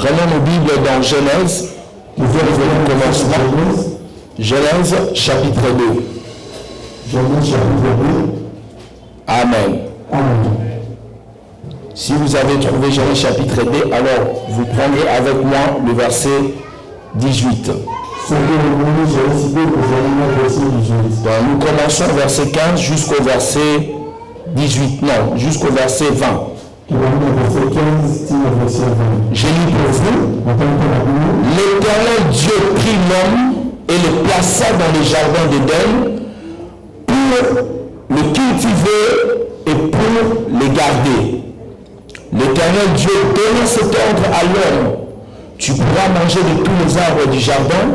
Prenons nos Bibles dans Genèse, commencement. Genèse chapitre 2. Genèse chapitre 2. Amen. Amen. Si vous avez trouvé Genèse chapitre 2, alors vous prendrez avec moi le verset 18. Donc nous commençons verset 15 jusqu'au verset 18, non, jusqu'au verset 20. J'ai lu pour vous. L'Éternel Dieu prit l'homme et le plaça dans les jardins d'Éden pour le cultiver et pour les garder. L'Éternel Dieu donna cet ordre à l'homme: tu pourras manger de tous les arbres du jardin,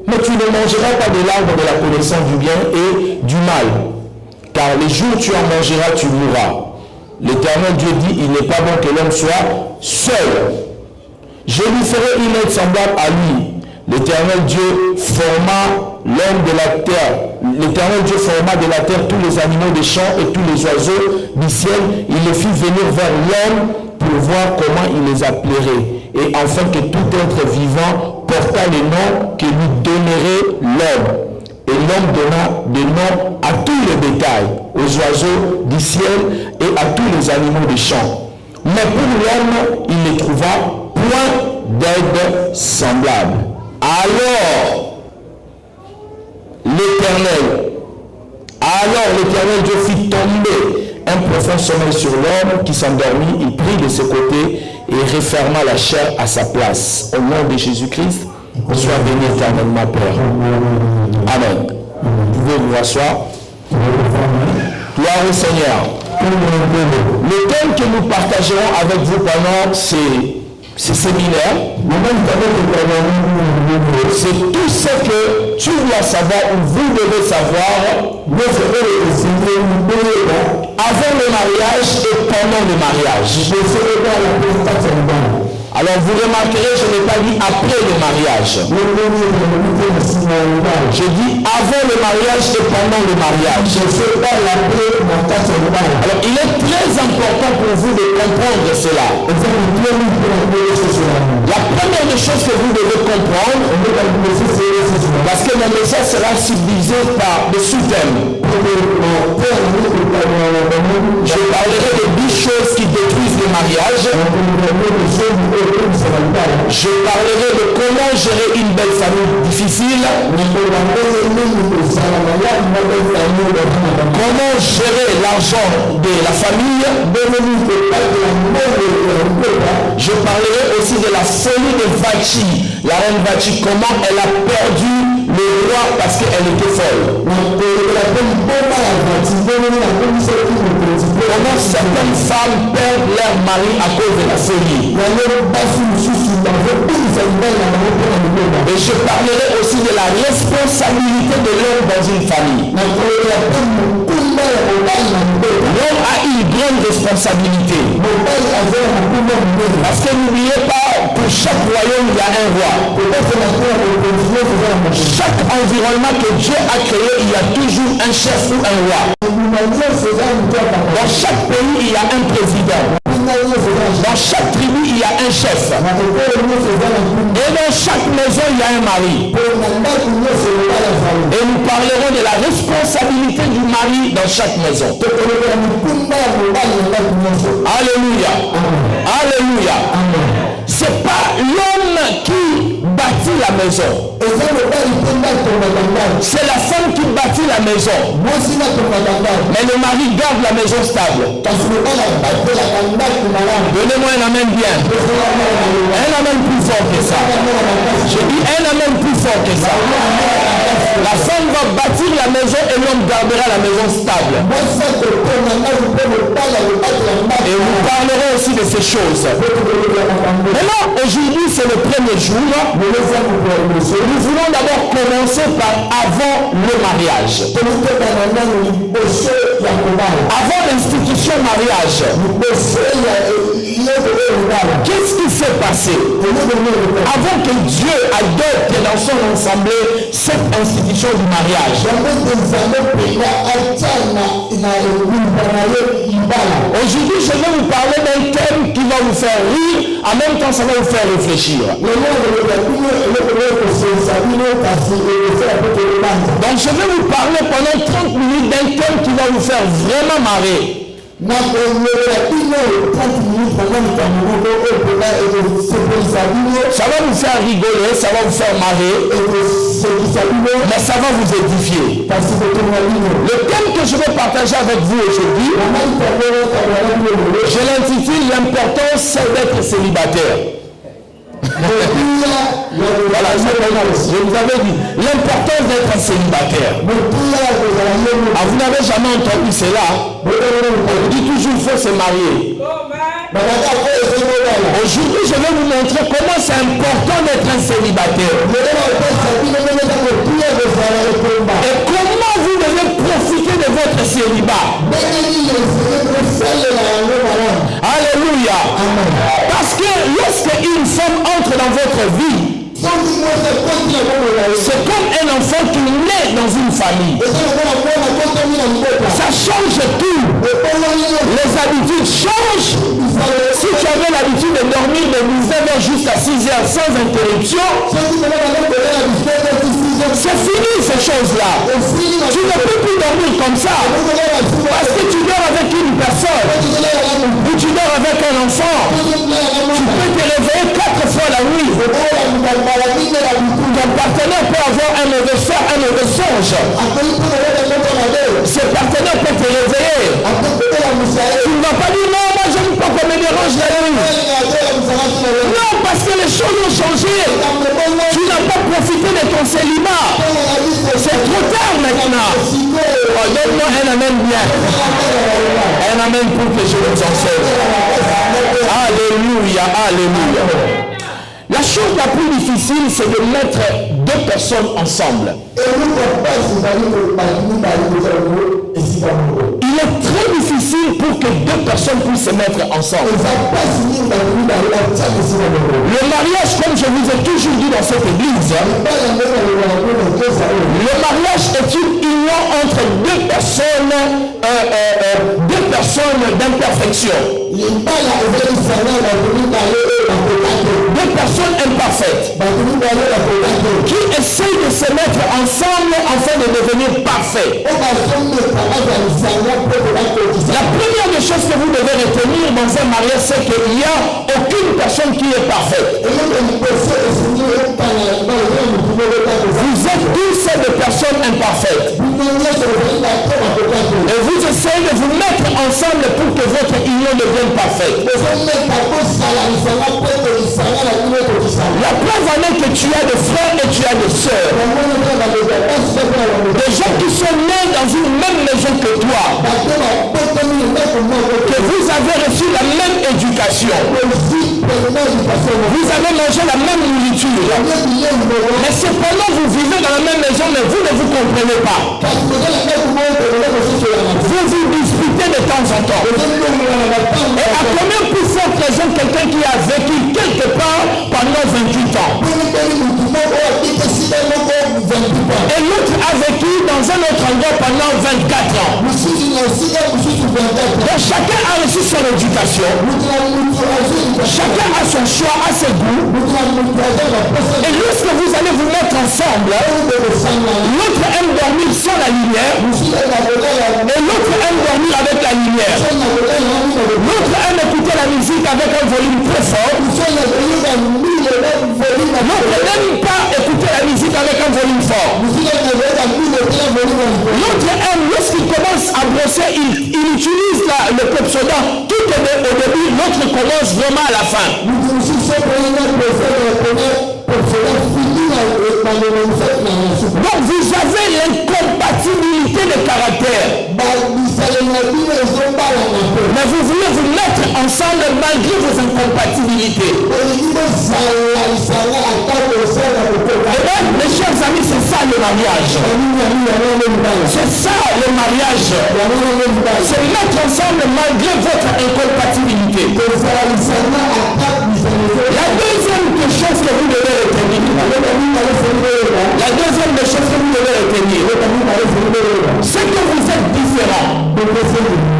mais tu ne mangeras pas de l'arbre de la connaissance du bien et du mal, car les jours où tu en mangeras, tu mourras. L'Éternel Dieu dit: il n'est pas bon que l'homme soit seul. Je lui ferai une aide semblable à lui. L'Éternel Dieu forma l'homme de la terre. L'Éternel Dieu forma de la terre tous les animaux des champs et tous les oiseaux du ciel. Il les fit venir vers l'homme pour voir comment il les appellerait, et afin que tout être vivant portât les noms que lui donnerait l'homme. Et l'homme donna des noms à tous les bétails, aux oiseaux du ciel et à tous les animaux des champs. Mais pour l'homme, il ne trouva point d'aide semblable. Alors l'Éternel Dieu fit tomber un profond sommeil sur l'homme qui s'endormit. Il prit de ses côtés et referma la chair à sa place. Au nom de Jésus-Christ, sois béni éternellement, Père. Amen. Vous pouvez vous asseoir. Gloire au Seigneur. Le thème que nous partagerons avec vous pendant ces séminaires, c'est tout ce que tu dois savoir ou vous devez savoir avant le mariage et pendant le mariage. Alors vous remarquerez, je n'ai pas dit après le mariage. Je dis avant le mariage et pendant le mariage. Alors il est très important pour vous de comprendre cela. La première des choses que vous devez comprendre, parce que mon message sera subdivisé par des sous-thèmes. Je parlerai de 10 choses qui détruisent le mariage. Je parlerai de comment gérer une belle famille difficile. Comment gérer l'argent de la famille. Je parlerai aussi de la folie de Vachi. La reine Vachi, comment elle a perdu le roi parce qu'elle était folle. Comment certaines femmes perdent leur mari à cause de la folie. Et je parlerai aussi de la responsabilité de l'homme dans une famille. L'homme a une grande responsabilité. Parce que n'oubliez pas, pour chaque royaume, il y a un roi. Chaque environnement que Dieu a créé, il y a toujours un chef ou un roi. Dans chaque pays, il y a un président. Dans chaque tribu, il y a un chef. Et dans chaque maison, il y a un mari. Et nous parlerons de la responsabilité du mari dans chaque maison. Alléluia. Alléluia. C'est pas l'homme qui bâtit la maison. C'est la femme qui bâtit la maison. Mais le mari garde la maison stable. Donnez-moi un amen bien. Un amen plus fort que ça. Je dis un amen plus fort que ça. La femme va bâtir la maison et l'homme gardera la maison stable. Et nous parlerons aussi de ces choses. Maintenant, aujourd'hui, c'est le premier jour. Nous voulons d'abord commencer par avant le mariage. Avant l'institution mariage. Qu'est-ce qui s'est passé, avant que Dieu adopte dans son assemblée cette institution du mariage. Aujourd'hui, je vais vous parler d'un thème qui va vous faire rire, en même temps ça va vous faire réfléchir. Donc je vais vous parler pendant 30 minutes d'un thème qui va vous faire vraiment marrer. Ça va vous faire rigoler, ça va vous faire marrer, mais ça va vous édifier. Le thème que je vais partager avec vous aujourd'hui, je l'intitule l'importance d'être célibataire. Voilà, je vous avais dit l'importance d'être célibataire. Ah, vous n'avez jamais entendu cela. On dit toujours qu'il faut se marier. Aujourd'hui, je vais vous montrer comment c'est important d'être un célibataire. Et comment vous devez profiter de votre célibat. Alléluia. Parce que lorsque une femme entre dans votre vie, c'est comme un enfant qui naît dans une famille. Ça change tout. Les habitudes changent. Si tu avais l'habitude de dormir de 19h jusqu'à 6h sans interruption, c'est fini ces choses-là. Tu ne peux plus dormir comme ça. Parce que tu dors avec une personne. Ou tu dors avec un enfant. Tu peux te réveiller 4 fois la nuit. Ton partenaire peut avoir un mauvais soir, un mauvais songe. Ce partenaire peut te réveiller. Tu ne vas pas dire non, moi je n'aime pas qu'on me dérange la nuit. Non, parce que les choses ont changé. Tu n'as pas profité de ton célibat. C'est trop tard maintenant. Oh, donne-moi un amen bien. Un amen pour que je vous enseigne. Alléluia, alléluia. La chose la plus difficile, c'est de mettre deux personnes ensemble. Il est très difficile pour que deux personnes puissent se mettre ensemble. Le mariage, comme je vous ai toujours dit dans cette église, le mariage est une union entre deux personnes d'imperfection. Deux personnes imparfaites qui essayent de se mettre ensemble afin de devenir parfaits. La première des choses que vous devez retenir dans un mariage, c'est qu'il n'y a aucune personne qui est parfaite. Vous êtes tous des personnes imparfaites. Et vous essayez de vous mettre ensemble pour que votre union devienne parfaite. La preuve en est que tu as des frères et tu as des sœurs. Des gens qui sont nés dans une même maison que toi. Que vous avez reçu la même éducation. Vous avez mangé la même nourriture. Mais cependant vous vivez dans la même maison mais vous ne vous comprenez pas. Vous vous disputez de temps en temps. Et à combien plus forte raison quelqu'un qui a vécu quelque part pendant 28 ans. Et l'autre a vécu dans un autre endroit pendant 24 ans. Donc chacun a reçu son éducation. Chacun a son choix, a ses goûts. Et lorsque vous allez vous mettre ensemble, l'autre aime dormir sans la lumière. Et l'autre aime dormir avec la lumière. L'autre aime écouter la musique avec un volume très fort. L'autre n'aime pas écouter la musique avec un volume fort. L'autre aime, lorsqu'il commence à brosser, il utilise le pepsodent tout au début, l'autre commence vraiment à la fin. Donc vous avez l'incompatibilité de caractère. Mais vous voulez vous mettre ensemble malgré vos incompatibilités. Et bien, mes chers amis, c'est ça le mariage. C'est ça le mariage. C'est mettre ensemble malgré votre incompatibilité. La La deuxième des choses que vous devez retenir, c'est que vous êtes différents.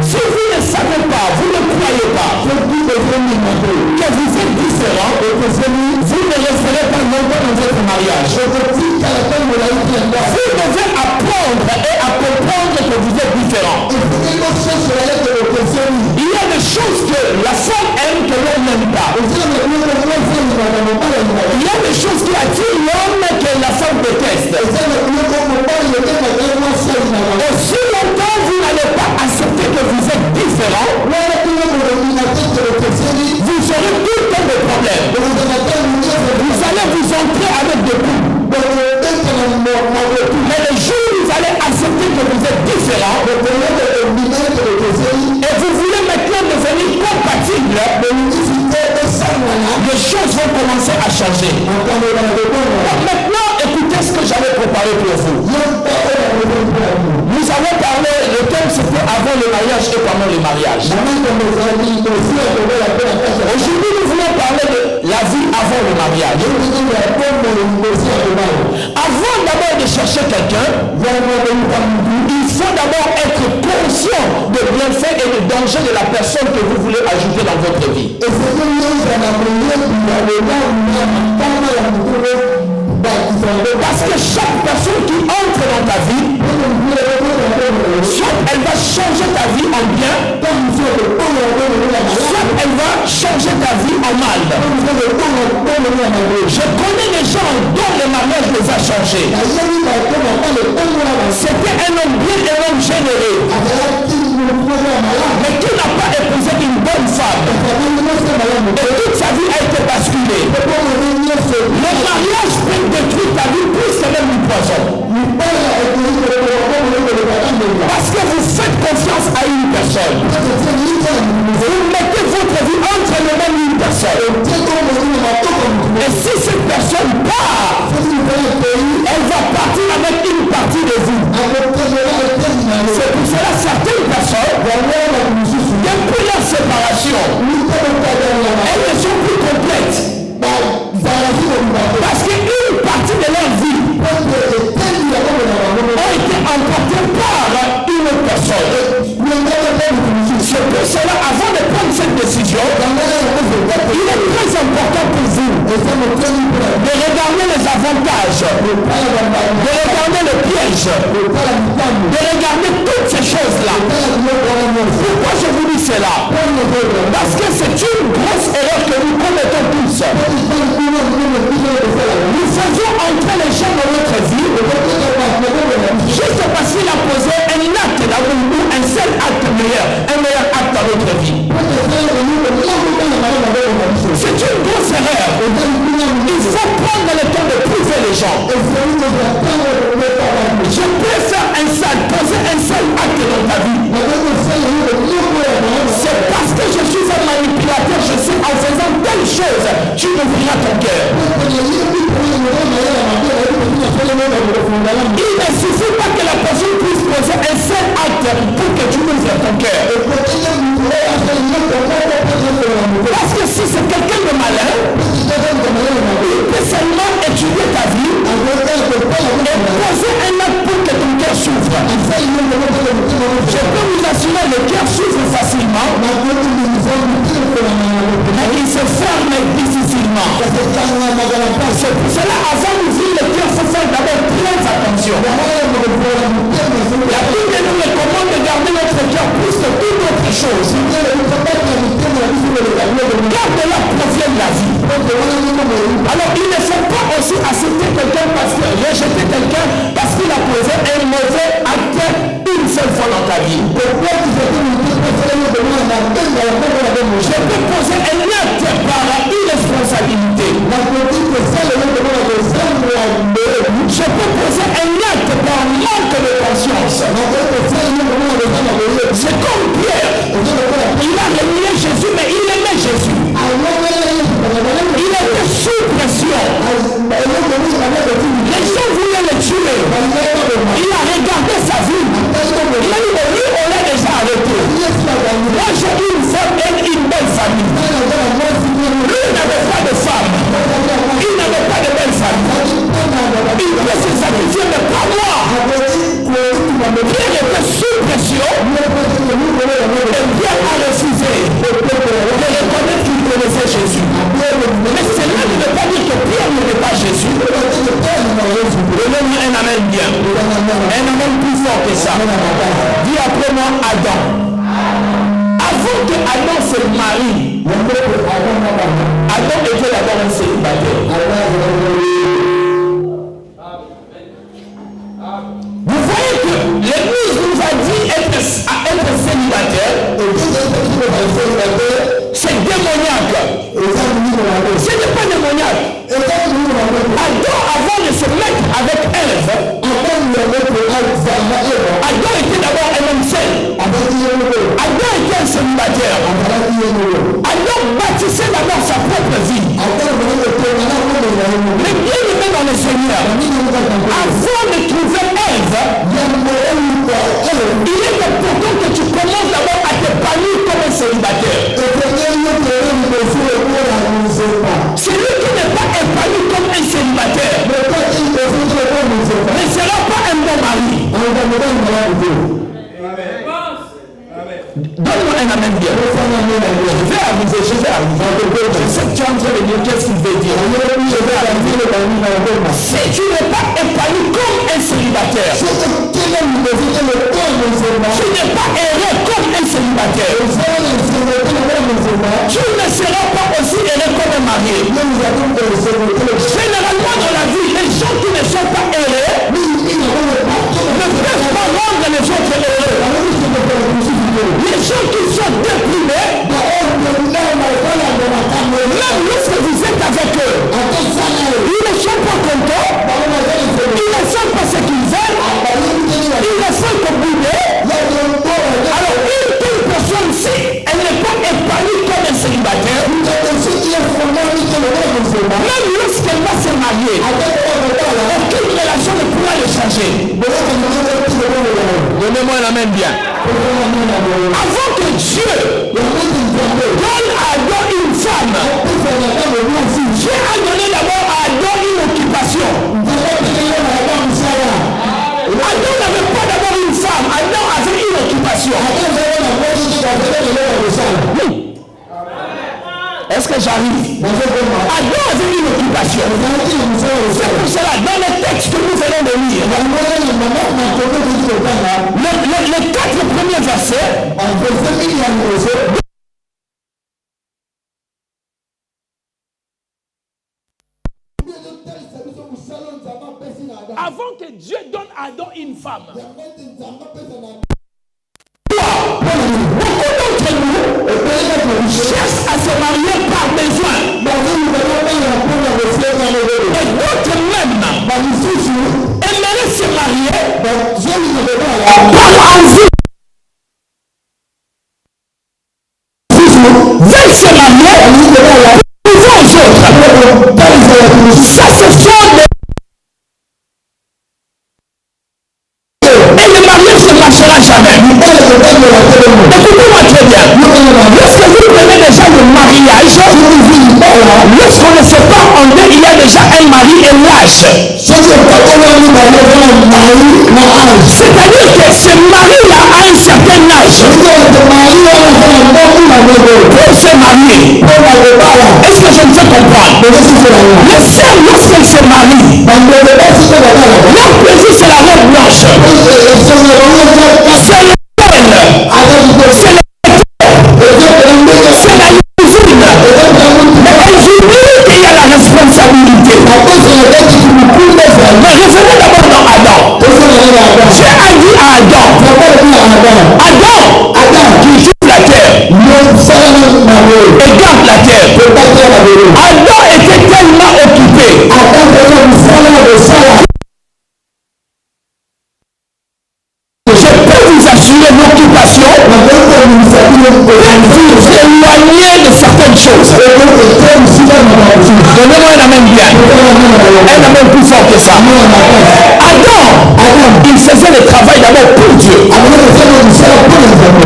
Si vous ne savez pas, vous ne croyez pas que vous êtes différents, vous ne resterez pas longtemps dans votre mariage. Vous devez apprendre et à comprendre que vous êtes différents. Il y a des choses que la femme aime que l'homme n'aime pas. Il y a des choses qui attirent l'homme que la femme déteste. Aussi longtemps vous n'allez pas accepter que vous êtes différents, vous aurez tout le temps des problèmes. Vous allez vous entrer avec des coups. Mais le jour où vous allez accepter que vous êtes différents et vous voulez maintenant devenir compatibles, les choses vont commencer à changer. Donc maintenant, écoutez ce que j'avais préparé pour vous. Nous avons parlé, le thème c'était avant le mariage et pendant le mariage. Aujourd'hui, nous voulons parler de la vie avant le mariage. Avant d'abord de chercher quelqu'un, il faut d'abord être conscient des bienfaits et des dangers de la personne que vous voulez ajouter dans votre vie. Parce que chaque personne qui entre dans ta vie, soit elle va changer ta vie en bien, soit elle va changer ta vie en mal. Je connais des gens dont le mariage les a changés. C'était un homme bien, un homme généreux, mais qui n'a pas épousé une bonne femme. Et toute sa vie a été basculée. Le mariage peut détruire ta vie plus que même du poison. Parce que vous faites confiance à une personne. Vous mettez votre vie entre les mains d'une personne. Et si cette personne part, elle va partir avec une partie de vous. C'est pour cela certaines personnes, depuis leur séparation, elles ne sont plus complètes. Parce qu'une partie de leur vie a été emportée par une autre personne. C'est pour cela, avant de prendre cette décision, il est très important pour vous de regarder les avantages, de regarder le piège, de regarder toutes ces choses-là. Pourquoi je vous dis cela? Parce que c'est une grosse erreur que nous commettons tous. Nous faisons entrer les gens dans notre vie juste parce qu'il a posé un acte d'amour ou un seul acte meilleur, un meilleur acte dans notre vie. C'est une grosse erreur. Il faut prendre le temps de prouver les gens. Je préfère poser un seul acte dans ta vie. C'est parce que je suis un manipulateur, je sais en faisant telle chose, tu ouvriras ton cœur. Il ne suffit pas que la personne puisse poser un seul acte pour que tu ouvres ton cœur. Parce que si c'est quelqu'un de malin, il peut seulement étudier ta vie et poser un acte pour que ton cœur s'ouvre. Je peux vous assurer, le cœur s'ouvre facilement, mais il se ferme difficilement. C'est pour cela, avant d'ouvrir le cœur, il faut faire d'abord très attention. La Bible nous recommande de garder notre cœur plus que toute autre chose. Car de là provient la vie. Alors il ne faut pas aussi accepter quelqu'un parce que rejeter quelqu'un parce qu'il a posé un mauvais acte une seule fois dans ta vie. Je peux poser un acte par irresponsabilité. Je peux poser un acte par manque de conscience. C'est comme Pierre. Il a renié Jésus, mais il aimait Jésus. Il était sous pression. Les gens voulaient le tuer. Il a regardé sa vie. Il a dit, mais lui, on l'a déjà arrêté. Moi, j'ai une femme et une belle famille. bien. Avant de trouver Ève, il est important que tu commences d'abord à t'épanouir comme un célibataire. Celui qui n'est pas épanoui comme un célibataire ne sera pas un bon mari. Donne-moi un amen bien. Je vais arriver. Je sais que tu es en train de dire qu'est-ce qu'il veut dire. Je vais arriver. Si tu n'es pas épanoui comme un célibataire, tu n'es pas heureux comme un célibataire, tu ne seras pas aussi heureux comme un marié. Généralement dans la vie, les gens qui ne sont pas heureux ne peuvent pas rendre les autres heureux. Les gens qui sont déprimés, même lorsque vous êtes avec eux, ils ne sont pas contents, ils ne savent pas ce qu'ils aiment, ils ne sont pas boudés. Alors une telle personne, si elle n'est pas épanouie comme un célibataire, même lorsqu'elle va se marier, aucune relation ne pourra le changer. Donnez-moi la main bien. Avant que Dieu donne à Adam une femme, Dieu a donné d'abord à Adam une occupation. Adam n'avait pas d'abord une femme, Adam avait une occupation. Oui. Est-ce que j'arrive? Adam avait une occupation. C'est pour cela, dans le texte que nous venons de lire, les 4 premiers versets, avant que Dieu donne à Adam une femme. Beaucoup d'entre nous cherchent à se marier par besoin. Et d'autres même aimeraient se marier par envie. Veulent se marier pour aux autres. Ça, ce sont des... Et le mariage ne marchera jamais. Écoutez-moi très bien. Lorsque vous prenez déjà le mariage, lorsqu'on ne sait pas en deux, il y a déjà un mari et l'âge. C'est-à-dire que ce mari-là a un certain âge. Pour se marier. Est-ce que je me fais comprendre? Les sœurs, lorsqu'elles se marient, leur plaisir c'est la robe blanche. C'est le bel. C'est le c'est la limousine. Mais elles oublient qu'il y a la responsabilité. Mais revenons d'abord dans Adam. Dieu a dit à Adam, qui joue la terre et garde la terre. Adam était tellement occupé. Je peux vous assurer l'occupation pour vous éloigner de certaines choses. Donnez-moi un amen bien. Un amen plus fort que ça. Adam, il faisait le travail d'abord pour Dieu.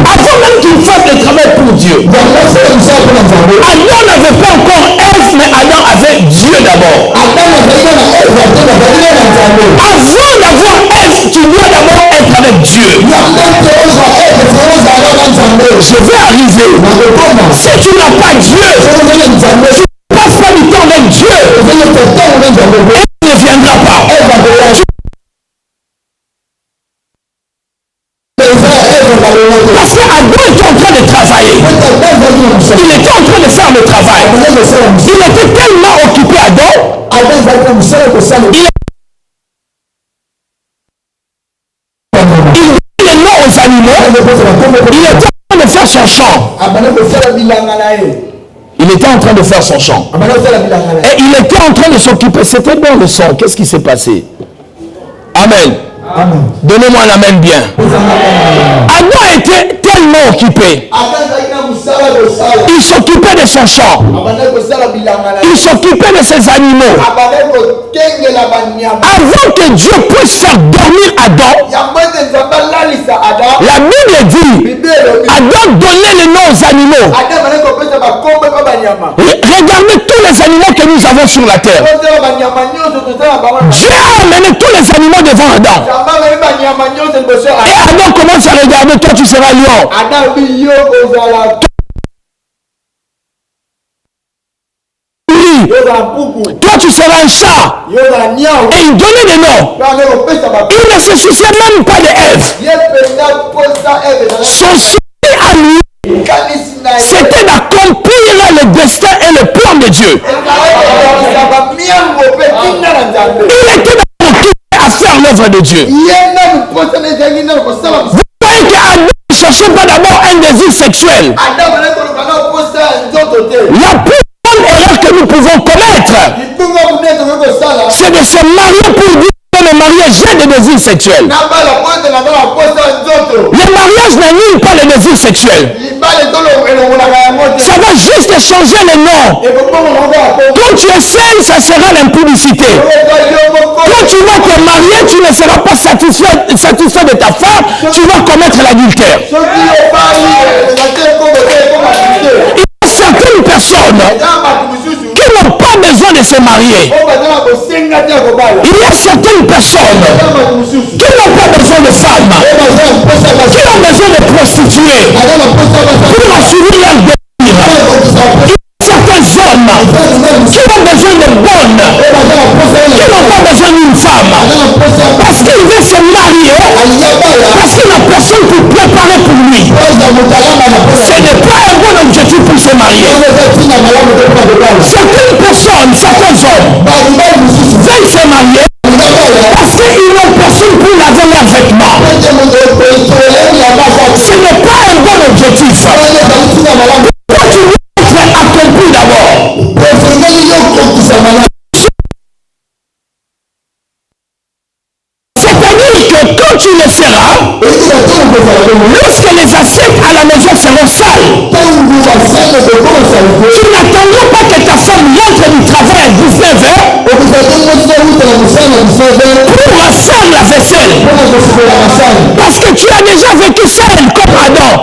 Avant même qu'il fasse le travail pour Dieu. Adam n'avait pas encore Ève, mais Adam avait Dieu d'abord. Avant d'avoir Ève, tu dois d'abord être avec Dieu. Je vais arriver. Si tu n'as pas Dieu, tu ne passes pas du temps avec Dieu. Il ne viendra pas. Parce qu'Adam était en train de travailler. Il était en train de faire le travail. Il était tellement occupé Adam. Il est mort aux animaux. Il était en train de faire son chant. Il était en train de faire son chant. Et il était en train de s'occuper. C'était bon le son. Qu'est-ce qui s'est passé? Amen. Donnez-moi la main bien. Adam était tellement occupé. Il s'occupait de son champ. Il s'occupait de ses animaux. Avant que Dieu puisse faire dormir Adam, la Bible dit, Adam donnait les noms aux animaux. Regardez tous les animaux que nous avons sur la terre. Dieu a amené tous les animaux devant Adam. Et Adam commence à regarder, toi tu seras lion. Toi tu seras un chat. Et il donnait des noms. Il ne se souciait même pas de Ève. Son souci à lui, c'était d'accomplir le destin et le plan de Dieu. Il était occupé à faire l'œuvre de Dieu. Vous voyez qu'Adam ne cherchait pas d'abord un désir sexuel. La plus grande erreur que nous pouvons commettre, c'est de se marier pour dire que le mariage j'ai des désirs sexuels. Le mariage n'annule pas le désir sexuel. Ça va juste changer le nom. Quand tu es seul, ça sera l'impudicité. Quand tu vas te marier, tu ne seras pas satisfait de ta femme, tu vas commettre l'adultère. Il y a certaines personnes qui n'ont pas besoin de se marier. Il y a certaines personnes qui n'ont pas besoin de femmes, qui ont besoin de prostituer pour assurer leur désir. Il y a certains hommes qui ont besoin de bonnes, qui n'ont pas besoin d'une femme, parce qu'il veut se marier, parce qu'il n'a personne pour préparer pour lui. Ce n'est pas un bon objectif pour se marier. Certaines personnes, certains hommes veulent se marier parce qu'ils n'ont personne pour laver leurs vêtements. Ce n'est pas un bon objectif. Pourquoi tu veux être accompli d'abord? C'est-à-dire que quand tu le feras, lorsque les assiettes à la maison seront sales, tu n'attendras pas que ta femme rentre du travail à 19h pour faire la vaisselle. Parce que tu as déjà vécu seul comme Adam.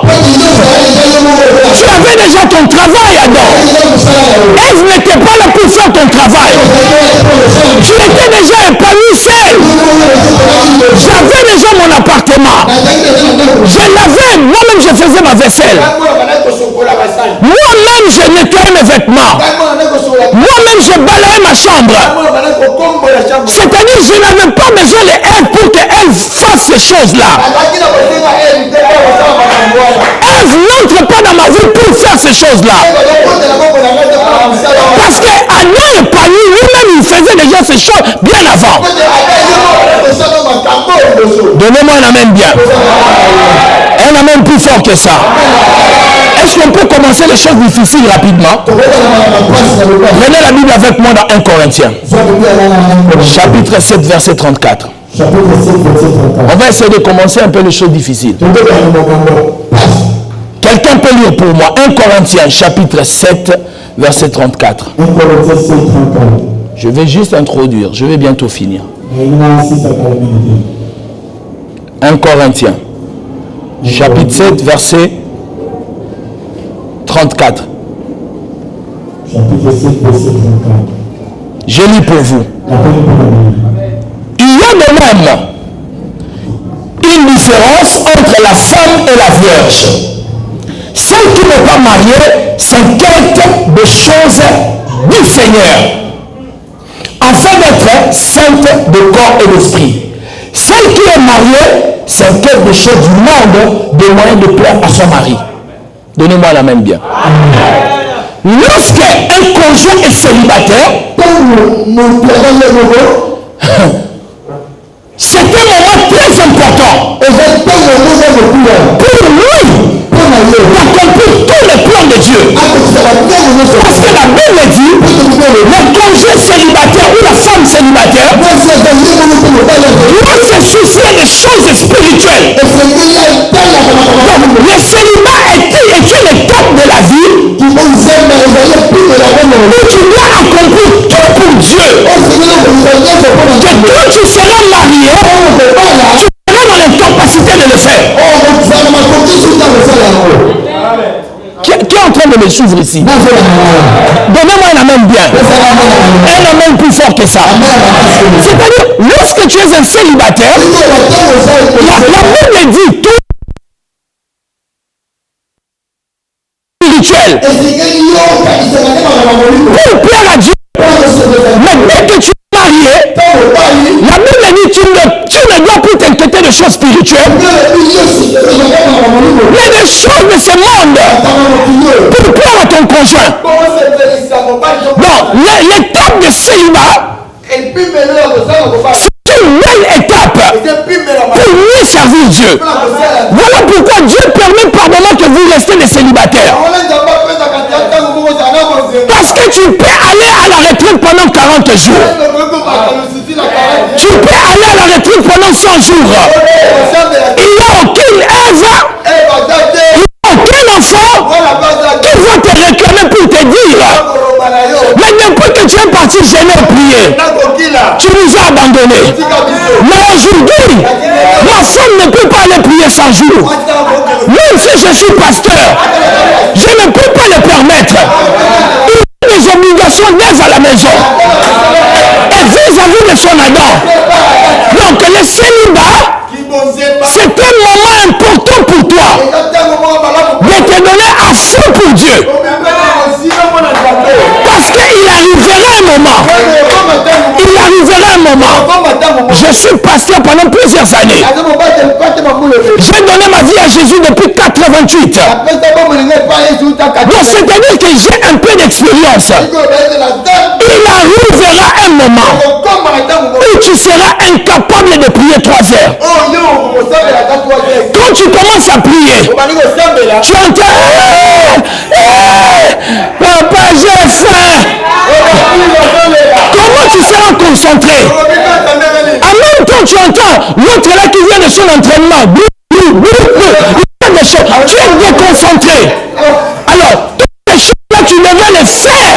Tu avais déjà ton travail, Adam. Ève n'était pas là pour faire ton travail. Tu étais déjà épanoui seul. J'avais déjà mon appartement. Je l'avais. Moi-même, je faisais ma vaisselle. Moi-même, je nettoyais mes vêtements. Moi-même, je balayais ma chambre. C'est-à-dire, je n'avais pas besoin d'Ève pour qu'elle fasse ces choses-là. Ève n'entre pas dans ma vie pour faire ces choses-là. Parce qu'Adam épanoui, lui-même, il faisait déjà ces choses bien avant. Donnez-moi un amen bien. Un amen plus fort que ça. Est-ce qu'on peut commencer les choses difficiles rapidement? Prenez la Bible avec moi dans 1 Corinthiens. Chapitre 7, verset 34. On va essayer de commencer un peu les choses difficiles. Quelqu'un peut lire pour moi 1 Corinthiens, chapitre 7, verset 34. Je vais juste introduire, je vais bientôt finir. 1 Corinthiens, chapitre 7, verset 34. Chapitre 7, verset 34. Je lis pour vous. Il y a de même une différence entre la femme et la vierge. Celle qui n'est pas mariée s'inquiète des choses du Seigneur, afin d'être sainte de corps et d'esprit. Celle qui est mariée s'inquiète des choses du monde, des moyens de plaire à son mari. Donnez-moi la main bien. Lorsque un conjoint est célibataire, c'est un moment très important pour lui d'accomplir tous les plans de Dieu. Parce que la Bible dit, le conjoint célibataire ou la femme célibataire doit se soucier des choses spirituelles. Donc, le célibataire tu dois accomplir tout pour Dieu. Que quand tu seras marié, tu seras dans l'incapacité de le faire. Qui est en train de me suivre ici? Donnez-moi un amen bien. Un amen plus fort que ça. C'est-à-dire, lorsque tu es un célibataire, la Bible dit tout spirituel pour plaire à Dieu. Mais dès que tu es marié, la Bible dit tu ne dois plus t'inquiéter de choses spirituelles, mais des choses de ce monde pour plaire à ton conjoint. Donc, l'étape de célibat, c'est une belle étape pour mieux servir Dieu. Voilà pourquoi Dieu permet par moment que vous restez des célibataires. Parce que tu peux aller à la retraite pendant 40 jours. Tu peux aller à la retraite pendant 100 jours. Il n'y a aucune œuvre, aucun enfant qui va te réclamer pour te dire. Mais depuis que tu es parti gêner et prier, tu nous as abandonnés. Mais aujourd'hui, ma femme ne peut pas aller prier 100 jours. Même si je suis pasteur, je ne peux pas le permettre. Il a des obligations d'être à la maison. Et vis-à-vis de son Adam. Donc le célibat, c'est un moment important pour toi de te donner à fond pour Dieu. Parce qu'il arrivera un moment. Il arrivera un moment. Je suis pasteur pendant plusieurs années. J'ai donné ma vie à Jésus depuis 88. Donc c'est-à-dire que j'ai un peu d'expérience. Il arrivera un moment où tu seras incapable de prier 3 heures. Quand tu commences à prier, tu entends papa, j'ai faim. Comment tu seras concentré? En même temps, tu entends l'autre là qui vient de son entraînement. Tu es déconcentré. Alors, toutes les choses là, tu devais les faire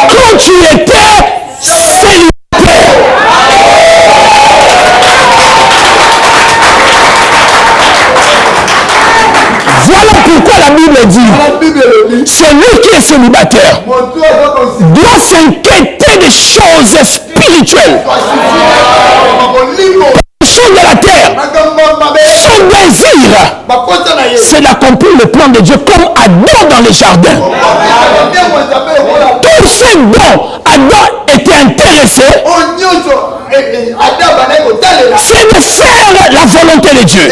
quand tu étais célibataire. Voilà pourquoi la Bible dit, celui qui est célibataire doit s'inquiéter des choses spirituelles. Choses de la terre, son désir, c'est d'accomplir le plan de Dieu comme Adam dans le jardin. Tout ce dont Adam était intéressé, c'est de faire la volonté de Dieu.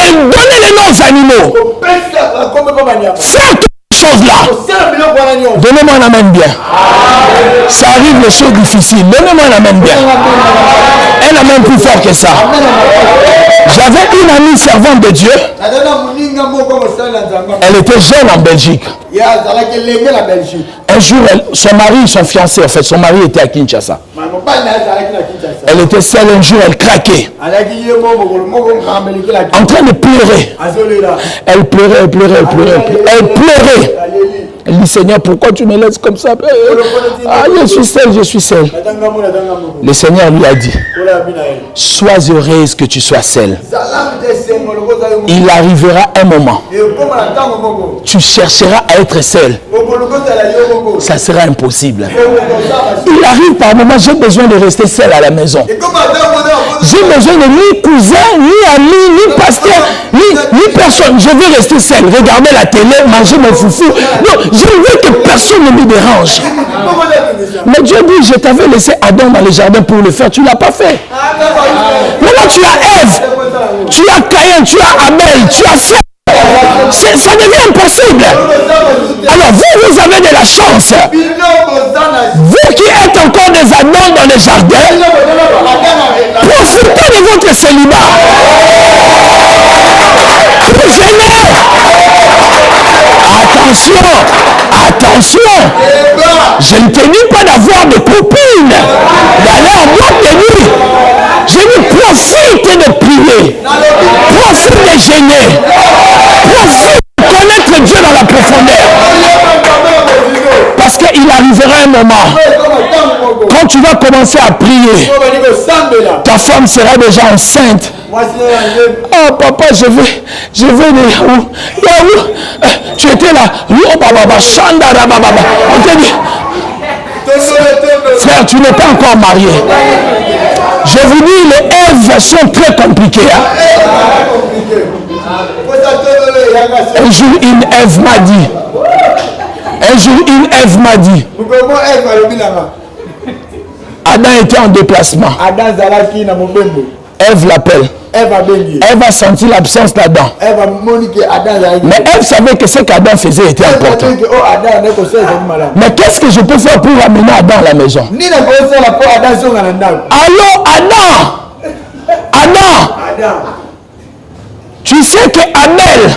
Donner les noms aux animaux. Faire toutes ces choses-là. Donnez-moi un amen bien. Ça arrive les choses difficiles. Donnez-moi un amen bien. Un amen plus fort que ça. J'avais une amie servante de Dieu. Elle était jeune en Belgique. Un jour, son mari, son fiancé, en fait, son mari était à Kinshasa. Elle était seule, un jour, elle craquait. En train de pleurer. Elle pleurait, elle pleurait, elle pleurait. Elle pleurait. Elle dit, Seigneur, pourquoi tu me laisses comme ça? Ah, je suis seule, je suis seule. Le Seigneur lui a dit, sois heureuse que tu sois seule. Il arrivera un moment, tu chercheras à être seule. Ça sera impossible. Il arrive par moment, j'ai besoin de rester seule à la maison. J'ai besoin de ni cousin, ni ami, ni pasteur, ni personne. Je veux rester seule, regarder la télé, manger mon foufou. Non, je veux que personne ne me dérange. Mais Dieu dit, je t'avais laissé Adam dans le jardin pour le faire, tu ne l'as pas fait. Maintenant tu as Ève, tu as Caïn, tu as Abel, tu as Seth. Ça devient impossible. Alors vous avez de la chance. Vous qui êtes encore des Adams dans le jardin, profitez de votre célibat. Vous gênez. Attention, attention. Je ne te dis pas d'avoir de copines, d'aller en boîte de nuit. Je dis profite de prier, profite de gêner, profite de connaître Dieu dans la profondeur. arrivera un moment, quand tu vas commencer à prier, ta femme sera déjà enceinte. Oh papa, je vais Yahoo. Tu étais là. On te dit, frère, tu n'es pas encore marié. Je vous dis, les Èves sont très compliquées. Hein? Un jour, une Ève m'a dit. Adam était en déplacement. Ève l'appelle. Ève a senti l'absence d'Adam. Mais Ève savait que ce qu'Adam faisait était important. Mais qu'est-ce que je peux faire pour amener Adam à la maison? Allô, Adam, tu sais que Abel,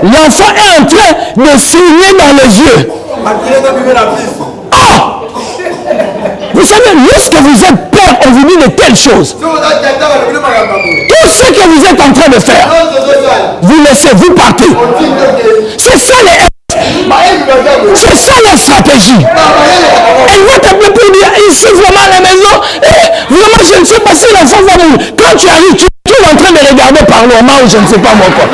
l'enfant est en train de signer dans les yeux. Ah! Vous savez, lorsque vous êtes père, on vous dit de telles choses. Tout ce que vous êtes en train de faire, vous laissez, vous partez. C'est ça c'est ça la stratégie. Elle va t'appeler pour dire, ici vraiment à la maison, vraiment je ne sais pas si l'enfant va mourir. Quand tu arrives, tu es en train de regarder par l'homme ou je ne sais pas moi quoi.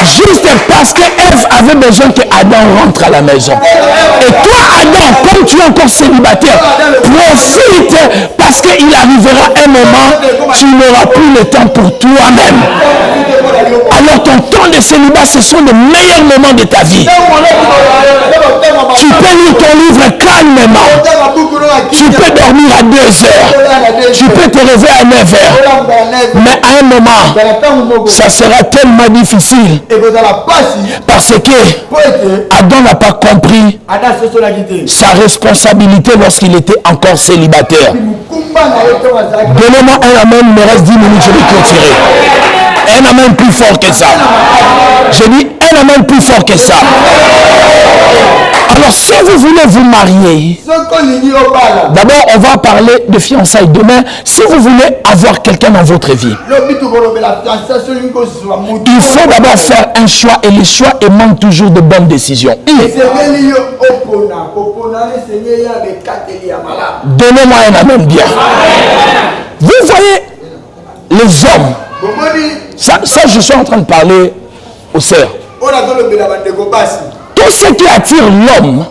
Juste parce que Ève avait besoin que Adam rentre à la maison. Et toi, Adam, comme tu es encore célibataire, profite parce qu'il arrivera un moment, tu n'auras plus le temps pour toi-même. Alors ton temps de célibat, ce sont les meilleurs moments de ta vie. Tu peux lire ton livre calmement. Tu peux dormir à 2 heures. Tu peux te réveiller à 9 heures. Mais à un moment, ça sera tellement difficile. Parce que Adam n'a pas compris sa responsabilité lorsqu'il était encore célibataire. Donnez-moi un amen, il me reste 10 minutes, je vais clôturer. Un amen plus fort que ça. Je dis un amen plus fort que ça. Alors si vous voulez vous marier, d'abord on va parler de fiançailles demain. Si vous voulez avoir quelqu'un dans votre vie, il faut d'abord faire un choix et les choix émanent toujours de bonnes décisions. Donnez-moi un amen bien. Vous voyez les hommes, ça je suis en train de parler aux sœurs. Tout ce qui attire l'homme,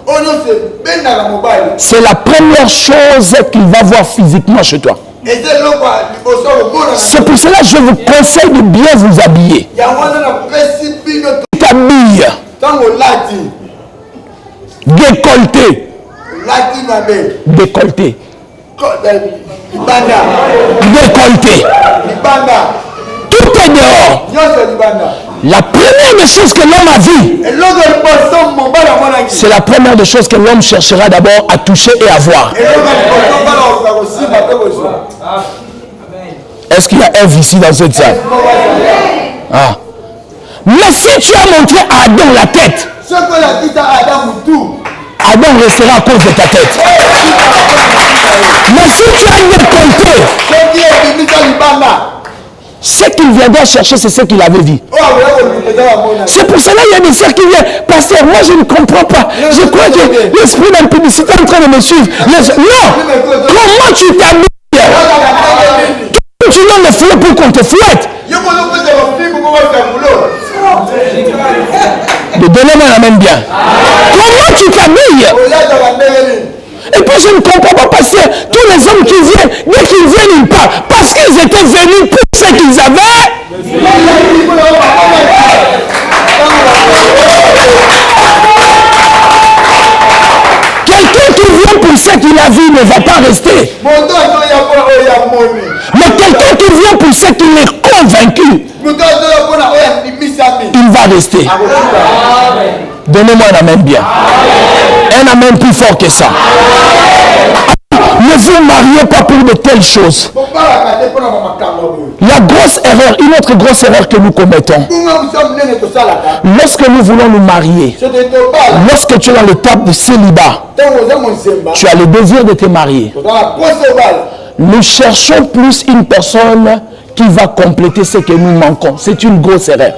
c'est la première chose qu'il va voir physiquement chez toi. C'est pour cela que je vous conseille de bien vous habiller. Tu t'habilles décolleté. Décolleté. Décolleté. Tout est dehors. La première des choses que l'homme a vues, c'est la première des choses que l'homme cherchera d'abord à toucher et à voir. Est-ce qu'il y a Ève ici dans cette salle? Ah. Mais si tu as montré à Adam la tête, Adam restera à cause de ta tête. Mais si tu as décolleté, ce qu'il viendra chercher, c'est ce qu'il avait vu. C'est pour cela qu'il y a des sœurs qui viennent. Pasteur, moi je ne comprends pas. Je crois que l'esprit d'impudicité est en train de me suivre. Non! Comment tu t'habilles? Tu donnes le fouet pour qu'on te fouette. De donner la main bien. Comment tu t'habilles? Et puis je ne comprends pas parce que tous les hommes qui viennent, dès qu'ils viennent, ils partent. Parce qu'ils étaient venus pour ce qu'ils avaient. Quelqu'un qui vient pour ce qu'il a vu ne va pas rester. Mais quelqu'un qui vient pour ce qu'il est convaincu, il va rester. Donnez-moi un amen bien. Un amen plus fort que ça. Ne vous mariez pas pour de telles choses. La grosse erreur, une autre grosse erreur que nous commettons, lorsque nous voulons nous marier, lorsque tu es dans l'étape de célibat, tu as le désir de te marier. Nous cherchons plus une personne qui va compléter ce que nous manquons. C'est une grosse erreur.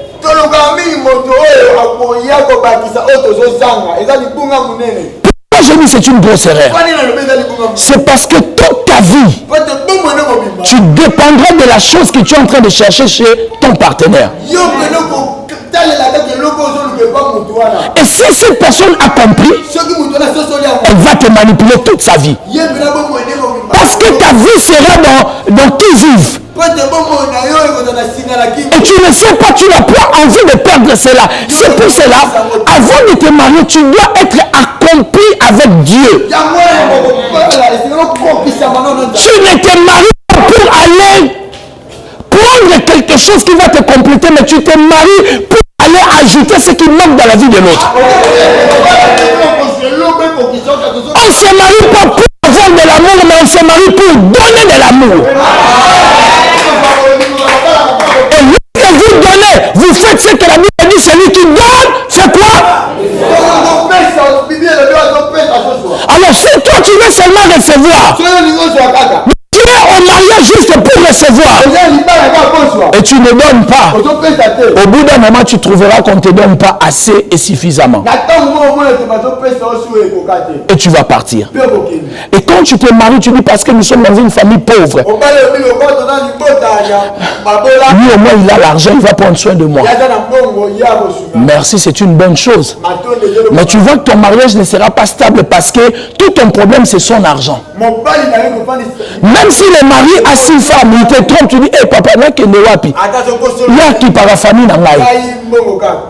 Pourquoi je dis c'est une grosse erreur? C'est parce que toute ta vie, tu dépendras de la chose que tu es en train de chercher chez ton partenaire. Et si cette personne a compris, elle va te manipuler toute sa vie. Parce que ta vie sera dans qui vive. Et tu ne sais pas, tu n'as pas envie de perdre cela. C'est pour cela, avant de te marier, tu dois être accompli avec Dieu. Tu ne te maries pas pour aller prendre quelque chose qui va te compléter, mais tu te maries pour aller ajouter ce qui manque dans la vie de l'autre. On ne se marie pas pour avoir de l'amour, mais on se marie pour donner de l'amour. Et lorsque vous donnez, vous faites ce que la Bible dit, celui qui donne, fait quoi? Alors si toi tu veux seulement recevoir, tu es au mariage juste pour recevoir, et tu ne donnes pas, au bout d'un moment tu trouveras qu'on ne te donne pas assez et suffisamment. Et tu vas partir. Et quand tu te maries, tu dis parce que nous sommes dans une famille pauvre. Lui au moins il a l'argent, il va prendre soin de moi. Merci, c'est une bonne chose. Mais tu vois que ton mariage ne sera pas stable parce que tout ton problème c'est son argent. Même si le mari a 6 femmes, il te trompe, tu dis, hey, papa, là qui est wapi. Là qui par la famille n'a pas.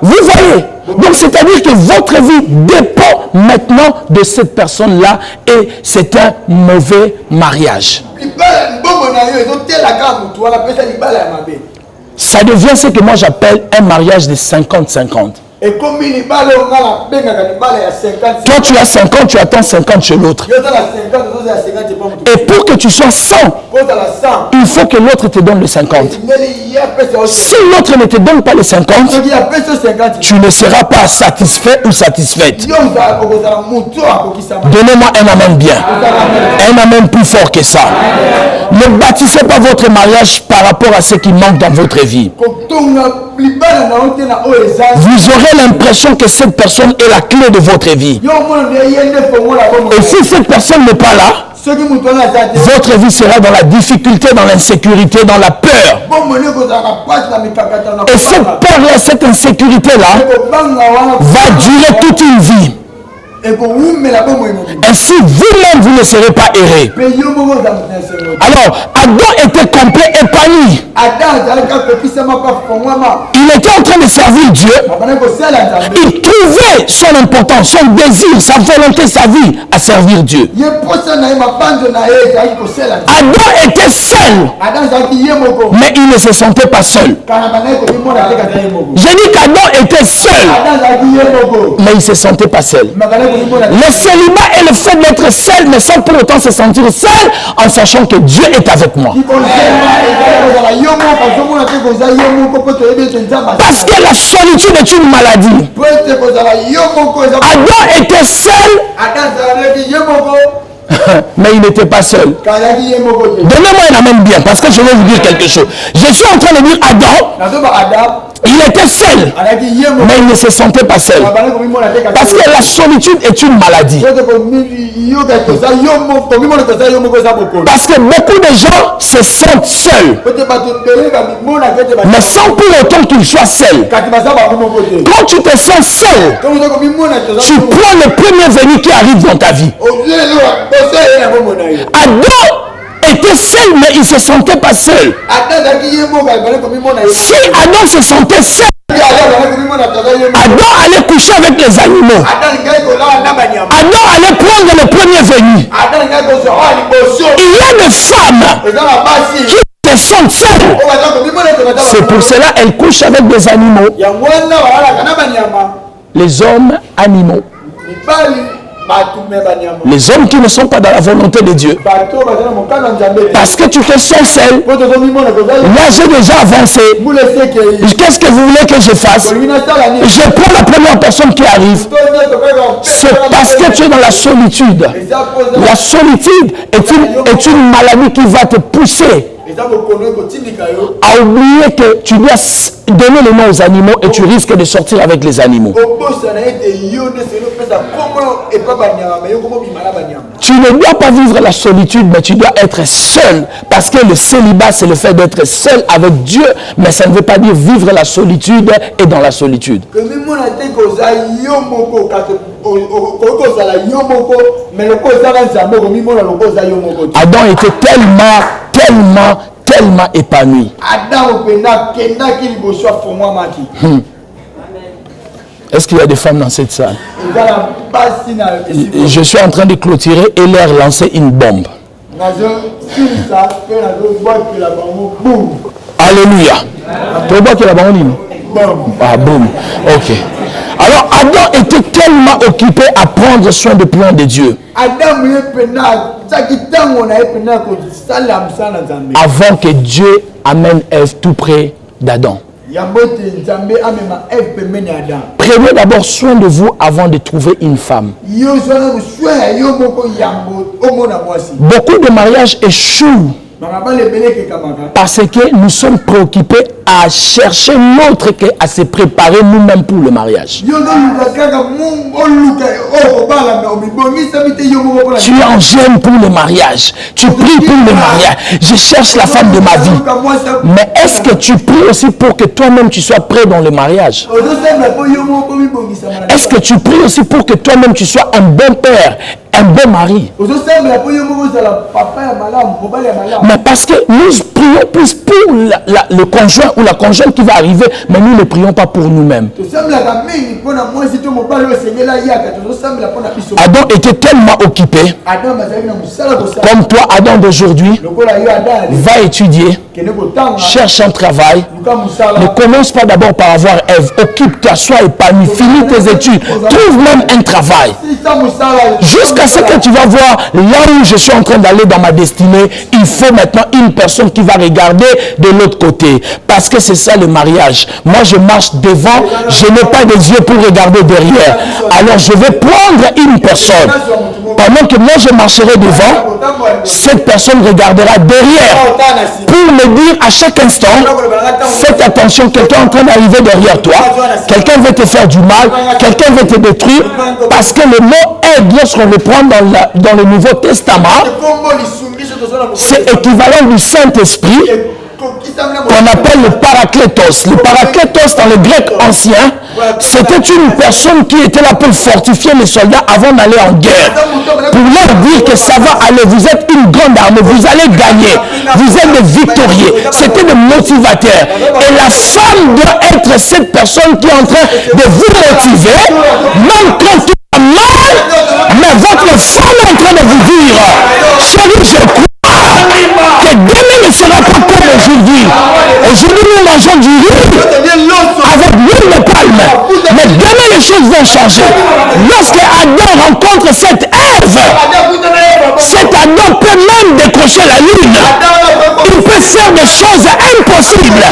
Vous voyez? Donc c'est-à-dire que votre vie dépend maintenant de cette personne-là et c'est un mauvais mariage. Ça devient ce que moi j'appelle un mariage de 50-50. Toi tu as 50, tu attends 50 chez l'autre. Et pour que tu sois 100, il faut que l'autre te donne le 50. Si l'autre ne te donne pas le 50, tu ne seras pas satisfait ou satisfaite. Donnez-moi un amen bien. Un amen plus fort que ça. Ne bâtissez pas votre mariage par rapport à ce qui manque dans votre vie. Vous aurez l'impression que cette personne est la clé de votre vie. Et si cette personne n'est pas là, votre vie sera dans la difficulté, dans l'insécurité, dans la peur. Et cette peur-là, cette insécurité-là va durer toute une vie. Ainsi, vous-même, vous ne serez pas errés. Alors, Adam était complet épanoui. Il était en train de servir Dieu. Il trouvait son importance, son désir, sa volonté, sa vie à servir Dieu. Adam était seul, mais il ne se sentait pas seul. J'ai dit qu'Adam était seul, mais il ne se sentait pas seul. Le célibat est le fait d'être seul, mais sans pour autant se sentir seul, en sachant que Dieu est avec moi. Parce que la solitude est une maladie. Adam était seul, mais il n'était pas seul. Donnez-moi un amen bien, parce que je vais vous dire quelque chose. Je suis en train de dire Adam, il était seul, mais il ne se sentait pas seul. Parce que la solitude est une maladie. Parce que beaucoup de gens se sentent seuls, mais sans pour autant qu'ils soient seuls. Quand tu te sens seul, tu prends le premier venu qui arrive dans ta vie. Adam était seul, mais il ne se sentait pas seul. Si Adam se sentait seul, Adam allait coucher avec les animaux. Adam allait prendre le premier venu. Il y a des femmes qui se sentent seules. C'est pour cela qu'elles couchent avec des animaux. Les hommes animaux. Les hommes qui ne sont pas dans la volonté de Dieu. Parce que tu te sens seul. Là j'ai déjà avancé. Qu'est-ce que vous voulez que je fasse? Je prends la première personne qui arrive. C'est parce que tu es dans la solitude. La solitude est une maladie qui va te pousser a oublié que tu dois donner le nom aux animaux et tu risques de sortir avec les animaux. Tu ne dois pas vivre la solitude, mais tu dois être seul. Parce que le célibat, c'est le fait d'être seul avec Dieu, mais ça ne veut pas dire vivre la solitude et dans la solitude. Adam était tellement épanoui. Est-ce qu'il y a des femmes dans cette salle? Je suis en train de clôturer et leur lancer une bombe. Alléluia. Tu vois que la bombe? Ah, boum. Ok. Alors Adam était tellement occupé à prendre soin du plan de Dieu. Avant que Dieu amène Ève tout près d'Adam. Prenez d'abord soin de vous avant de trouver une femme. Beaucoup de mariages échouent parce que nous sommes préoccupés à chercher l'autre qu'à se préparer nous-mêmes pour le mariage. Tu es en jeûne pour le mariage. Tu pries pour le mariage. Je cherche la femme de ma vie. Mais est-ce que tu pries aussi pour que toi-même tu sois prêt dans le mariage? Est-ce que tu pries aussi pour que toi-même tu sois un bon père, un bon mari? Mais parce que nous prions plus pour le conjoint ou la conjointe qui va arriver, mais nous ne prions pas pour nous-mêmes. Adam était tellement occupé, comme toi, Adam d'aujourd'hui, va étudier, cherche un travail, ne commence pas d'abord par avoir Ève, occupe-toi, sois épanoui, finis tes études, trouve même un travail. Jusqu'à ce que tu vas voir là où je suis en train d'aller dans ma destinée, il faut maintenant une personne qui va regarder de l'autre côté. Parce que c'est ça le mariage. Moi je marche devant, je n'ai pas des yeux pour regarder derrière. Alors je vais prendre une personne. Pendant que moi je marcherai devant, cette personne regardera derrière pour me dire à chaque instant, faites attention, quelqu'un est en train d'arriver derrière toi, quelqu'un veut te faire du mal, quelqu'un veut te détruire, parce que le mot aide, lorsqu'on le prend dans le Nouveau Testament, c'est équivalent du Saint-Esprit qu'on appelle le paraklétos. Le paraklétos dans le grec ancien, c'était une personne qui était là pour fortifier les soldats avant d'aller en guerre. Pour leur dire que ça va aller, vous êtes une grande armée, vous allez gagner, vous êtes des victorieux. C'était des motivateurs. Et la femme doit être cette personne qui est en train de vous motiver, même quand tout va mal, mais votre femme est en train de vous dire, chérie, je crois que demain ne sera pas comme aujourd'hui. Aujourd'hui, nous mangeons du riz avec l'huile de palme. Mais demain, les choses vont changer. Lorsque Adam rencontre cette Ève, cet Adam peut même décrocher la lune. Il peut faire des choses impossibles.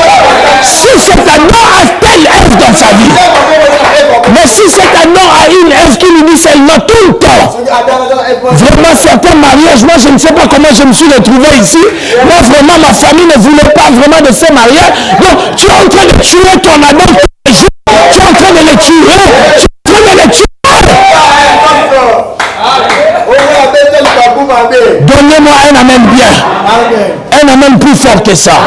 Si cet Adam a telle Ève dans sa vie, mais si cet Adam a une Ève qui lui dit seulement tout le temps, vraiment certains mariages, moi je ne sais pas comment je me suis retrouvé ici. Moi vraiment ma famille ne voulait pas vraiment de ces mariages. Donc tu es en train de tuer ton Adam tous les jours. Tu es en train de le tuer. Tu es en train de le tuer. Donnez-moi un amen bien. Un amen plus fort que ça.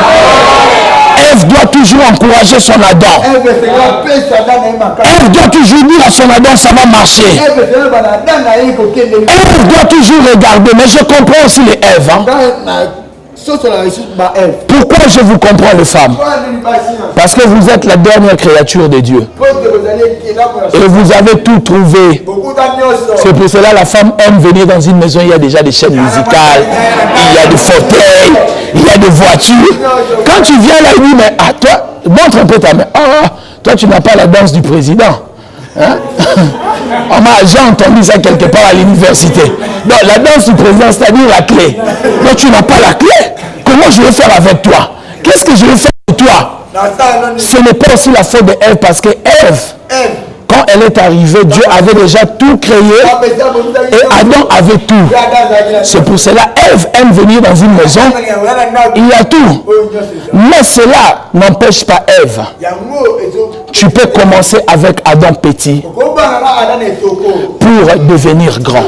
Ève doit toujours encourager son Adam. Ève doit toujours dire à son Adam, ça va marcher. Ève doit toujours regarder, mais je comprends aussi les Ève. Pourquoi je vous comprends les femmes? Parce que vous êtes la dernière créature de Dieu. Et vous avez tout trouvé. C'est pour cela que la femme aime venir dans une maison, il y a déjà des chaînes musicales, il y a des fauteuils, il y a des voitures. Quand tu viens là, il dit, mais ah, toi, montre un peu ta main. Oh, toi, tu n'as pas la danse du président. Hein? J'ai entendu ça quelque part à l'université. Donc la danse du président, c'est-à-dire la clé. Donc tu n'as pas la clé. Comment je vais faire avec toi? Qu'est-ce que je vais faire pour toi? Ce n'est pas aussi la faute de Ève, parce que Ève, quand elle est arrivée, Dieu avait déjà tout créé et Adam avait tout. C'est pour cela Ève aime venir dans une maison, il y a tout. Mais cela n'empêche pas Ève. Tu peux commencer avec Adam petit pour devenir grand.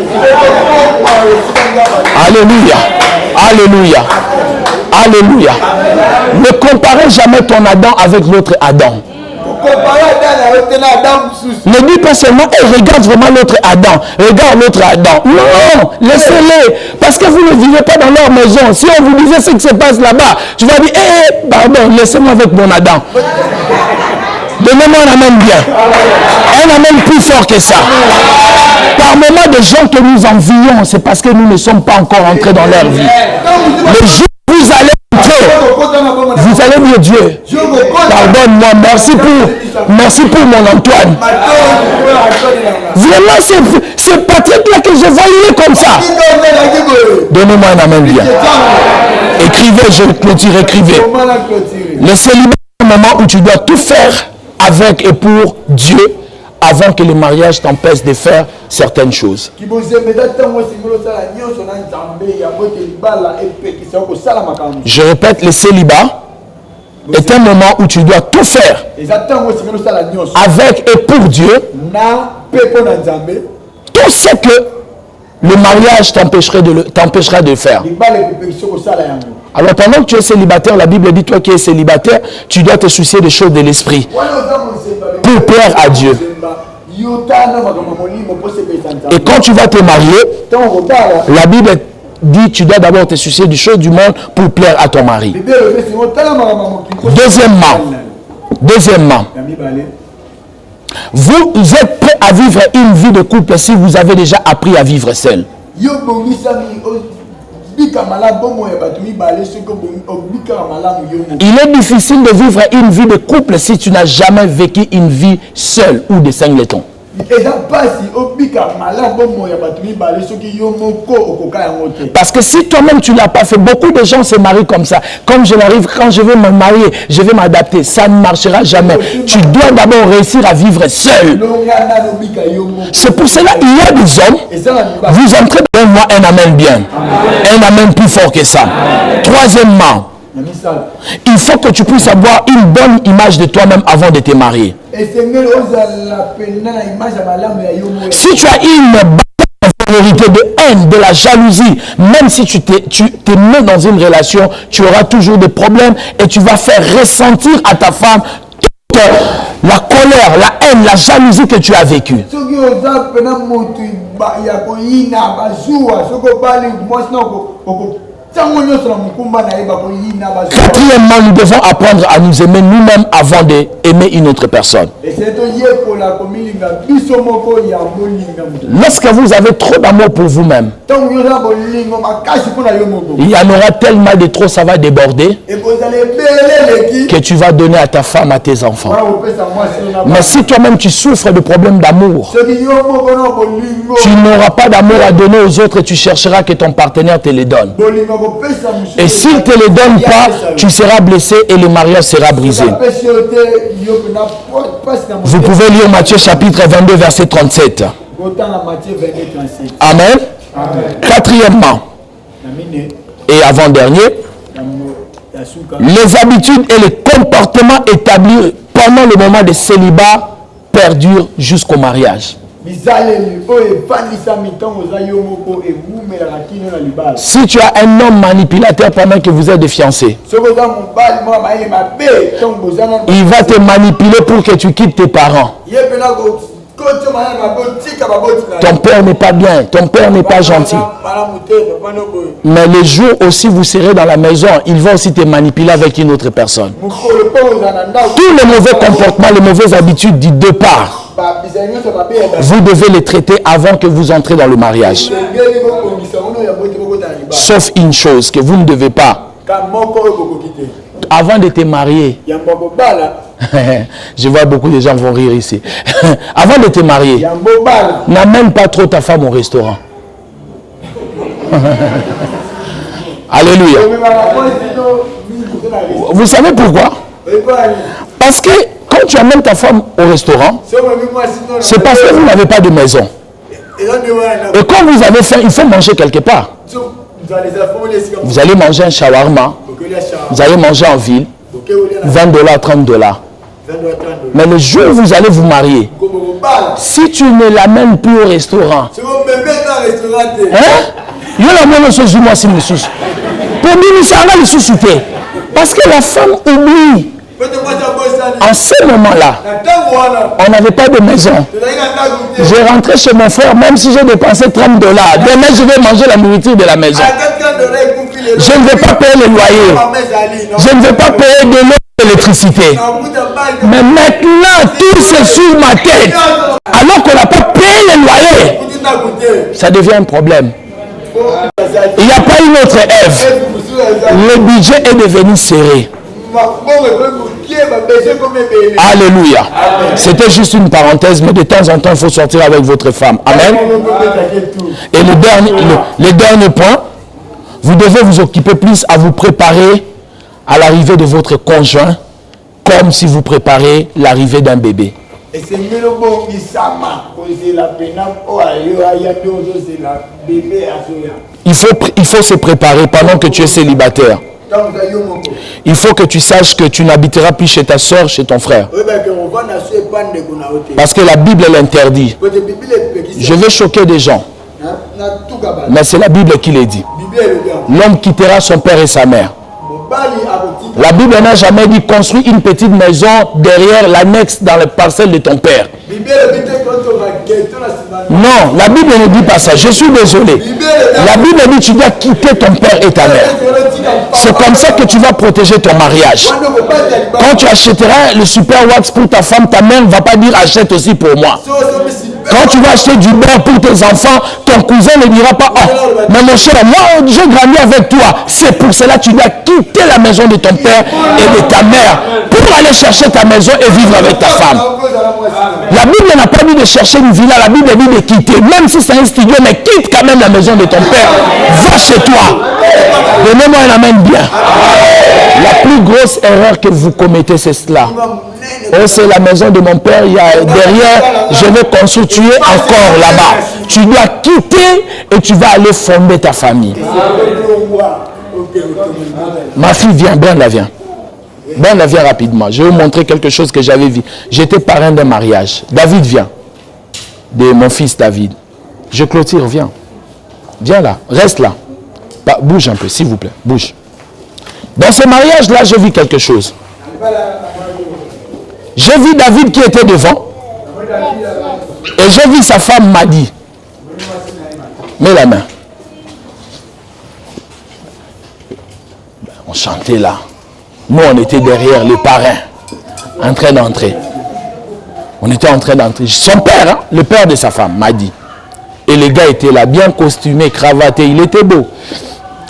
Alléluia. Alléluia. Alléluia. Ne comparez jamais ton Adam avec l'autre Adam. Ne dis pas seulement, regarde vraiment l'autre Adam, regarde l'autre Adam. Non, laissez-les. Parce que vous ne vivez pas dans leur maison. Si on vous disait ce qui se passe là-bas, tu vas dire, pardon, laissez-moi avec mon Adam. Donnez-moi un amen bien. Un amen plus fort que ça. Par moments, des gens que nous envions, c'est parce que nous ne sommes pas encore entrés dans leur vie. Le jour où vous allez entrer, vous allez dire Dieu, pardonne-moi, merci pour mon Antoine. Vraiment, c'est Patrick là que je voyais comme ça. Donnez-moi un amen bien. Écrivez, je clôture, écrivez. Le célibat est un moment où tu dois tout faire avec et pour Dieu avant que le mariage t'empêche de faire certaines choses. Je répète, le célibat est un moment où tu dois tout faire avec et pour Dieu. Tout ce que le mariage t'empêchera de faire. Alors pendant que tu es célibataire, la Bible dit, toi qui es célibataire, tu dois te soucier des choses de l'esprit pour plaire à Dieu. Et quand tu vas te marier, la Bible dit, tu dois d'abord te soucier des choses du monde pour plaire à ton mari. Deuxièmement, vous êtes prêt à vivre une vie de couple si vous avez déjà appris à vivre seul. Il est difficile de vivre une vie de couple si tu n'as jamais vécu une vie seule ou de singleton. Parce que si toi-même tu ne l'as pas fait, beaucoup de gens se marient comme ça. Comme je l'arrive, quand je vais me marier, je vais m'adapter. Ça ne marchera jamais. Tu dois d'abord réussir à vivre seul. C'est pour cela qu'il y a des hommes, vous entrez dans moi un amen bien. Un amen plus fort que ça. Troisièmement, il faut que tu puisses avoir une bonne image de toi-même avant de te marier. Si tu as une infériorité de haine, de la jalousie, même si tu te mets dans une relation, tu auras toujours des problèmes et tu vas faire ressentir à ta femme toute la colère, la haine, la jalousie que tu as vécue. Quatrièmement, nous devons apprendre à nous aimer nous-mêmes avant d'aimer une autre personne. Lorsque vous avez trop d'amour pour vous-même, il y en aura tellement de trop, ça va déborder, que tu vas donner à ta femme, à tes enfants. Mais si toi-même tu souffres de problèmes d'amour, tu n'auras pas d'amour à donner aux autres et tu chercheras que ton partenaire te les donne. Et s'il ne te les donne pas, tu seras blessé et le mariage sera brisé. Vous pouvez lire Matthieu chapitre 22, verset 37. Amen. Quatrièmement, et avant-dernier, les habitudes et les comportements établis pendant le moment de célibat perdurent jusqu'au mariage. Si tu as un homme manipulateur pendant que vous êtes des fiancés, il va te manipuler pour que tu quittes tes parents. Ton père n'est pas bien, ton père n'est pas gentil. Mais le jour aussi vous serez dans la maison, il va aussi te manipuler avec une autre personne. Tous les mauvais comportements, les mauvaises habitudes du départ, vous devez les traiter avant que vous entrez dans le mariage. Sauf une chose que vous ne devez pas. Avant de te marier, je vois beaucoup de gens vont rire ici. Avant de te marier, n'amène pas trop ta femme au restaurant. Alléluia. Vous savez pourquoi? Parce que quand Quand tu amènes ta femme au restaurant, c'est parce que vous n'avez pas de maison. Et quand vous avez faim, il faut manger quelque part. Vous allez manger un shawarma, vous allez manger en ville, $20, $30. Mais le jour où vous allez vous marier, si tu ne l'amènes plus au restaurant, il y a la même chose moi si me soucie. Pour nous, ça va le soucier. Parce que la femme oublie. En ce moment-là, on n'avait pas de maison. J'ai rentré chez mon frère, même si j'ai dépensé $30. Demain, je vais manger la nourriture de la maison. Je ne vais pas payer le loyer. Je ne vais pas payer de l'eau et de l'électricité. Mais maintenant, tout c'est sur ma tête. Alors qu'on n'a pas payé le loyer, ça devient un problème. Il n'y a pas une autre Ève. Le budget est devenu serré. Alléluia. C'était juste une parenthèse, mais de temps en temps, il faut sortir avec votre femme. Amen. Et le dernier point, vous devez vous occuper plus à vous préparer à l'arrivée de votre conjoint, comme si vous préparez l'arrivée d'un bébé. Il faut se préparer pendant que tu es célibataire. Il faut que tu saches que tu n'habiteras plus chez ta soeur, chez ton frère. Parce que la Bible l'interdit. Je vais choquer des gens. Mais c'est la Bible qui le dit. L'homme quittera son père et sa mère. La Bible n'a jamais dit construis une petite maison derrière l'annexe dans la parcelle de ton père. Non, la Bible ne dit pas ça. Je suis désolé. La Bible dit tu dois quitter ton père et ta mère. C'est comme ça que tu vas protéger ton mariage. Quand tu achèteras le super wax pour ta femme, ta mère ne va pas dire achète aussi pour moi. Quand tu vas acheter du beurre pour tes enfants, ton cousin ne dira pas oh, mais mon cher, moi j'ai grandi avec toi. C'est pour cela que tu dois quitter la maison de ton père et de ta mère pour aller chercher ta maison et vivre avec ta femme. La Bible n'a pas dit de chercher une villa, la Bible dit de quitter. Même si c'est un studio, mais quitte quand même la maison de ton père. Va chez toi. Donnez-moi un amen bien. La plus grosse erreur que vous commettez, c'est cela. Oh, c'est la maison de mon père, il y a derrière, je vais construire encore là-bas. Tu dois quitter et tu vas aller fonder ta famille. Ma fille vient, Ben la vient. Ben la vient rapidement. Je vais vous montrer quelque chose que j'avais vu. J'étais parrain d'un mariage. David vient. De mon fils David. Je clôture, viens. Viens là, reste là. Bah, bouge un peu, s'il vous plaît, bouge. Dans ce mariage-là, j'ai vu quelque chose. J'ai vu David qui était devant. Et j'ai vu sa femme Madi. Mets la main. On chantait là. Nous, on était derrière les parrains, en train d'entrer. On était en train d'entrer. Son père, hein, le père de sa femme, Madi. Et les gars étaient là, bien costumés, cravatés. Il était beau.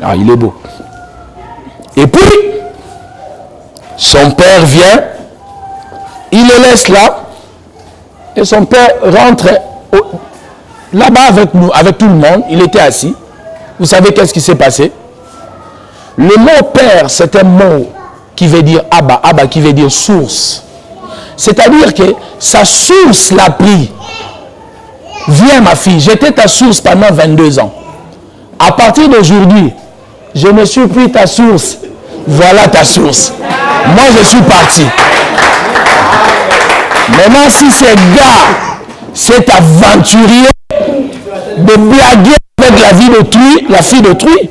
Ah, il est beau. Et puis, son père vient. Il le laisse là. Et son père rentre là-bas avec nous, avec tout le monde. Il était assis. Vous savez qu'est-ce qui s'est passé? Le mot père, c'est un mot qui veut dire Abba. Abba qui veut dire source. C'est-à-dire que sa source l'a pris. Viens ma fille, j'étais ta source pendant 22 ans. À partir d'aujourd'hui, je ne suis plus ta source. Voilà ta source. Moi, je suis parti. Maintenant, si ce gars s'est aventurier de blaguer avec la vie d'autrui, la fille d'autrui,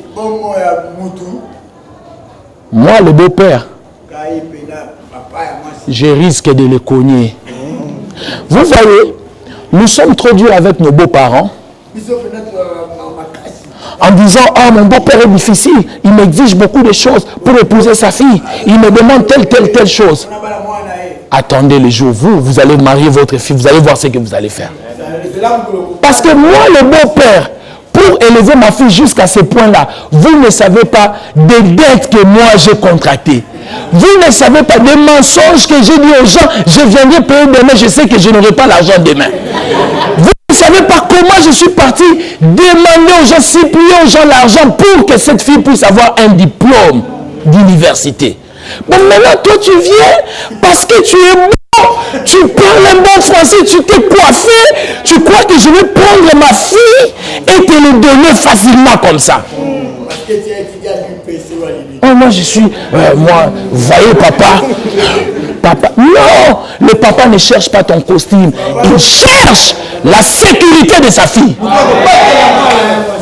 moi, le beau-père, je risque de le cogner. Vous voyez, nous sommes trop durs avec nos beaux-parents en disant « Oh, mon beau-père est difficile, il m'exige beaucoup de choses pour épouser sa fille. Il me demande telle chose. » Attendez le jour, vous allez marier votre fille, vous allez voir ce que vous allez faire. Parce que moi, le beau-père, pour élever ma fille jusqu'à ce point-là, vous ne savez pas des dettes que moi j'ai contractées. Vous ne savez pas des mensonges que j'ai dit aux gens, je viendrai payer demain, je sais que je n'aurai pas l'argent demain. Vous ne savez pas comment je suis parti demander aux gens, supplier aux gens l'argent pour que cette fille puisse avoir un diplôme d'université. Bon, maintenant, toi, tu viens parce que tu es beau. tu parles un bon français, tu t'es coiffé, tu crois que je vais prendre ma fille et te le donner facilement comme ça. Oh, moi je suis, moi, voyez papa, non, le papa ne cherche pas ton costume, il cherche la sécurité de sa fille.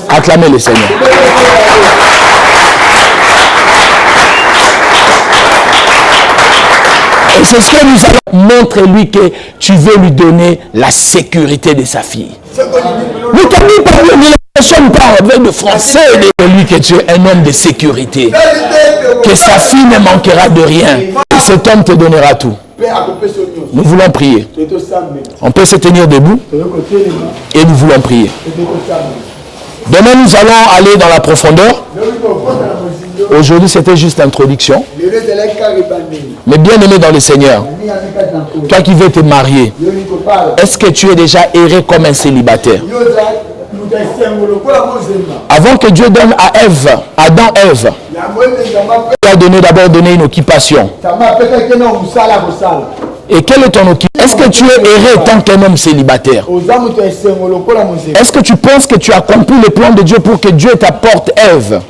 Acclamez le Seigneur. Et c'est ce que nous allons montrer lui que tu veux lui donner la sécurité de sa fille. Ne t'habille pas bien, personne parle avec le français de lui que tu es un homme de sécurité. Que sa fille ne manquera de rien. Et cet homme te donnera tout. Nous voulons prier. On peut se tenir debout et nous voulons prier. Demain, nous allons aller dans la profondeur. Aujourd'hui, c'était juste l'introduction. Mais bien aimé dans le Seigneur, toi qui veux te marier, est-ce que tu es déjà erré comme un célibataire? Avant que Dieu donne à Ève, Adam, Ève, il a d'abord donné une occupation. Et quelle est ton occupation? Est-ce que tu es erré tant qu'un homme célibataire? Est-ce que tu penses que tu as accompli le plan de Dieu pour que Dieu t'apporte Ève?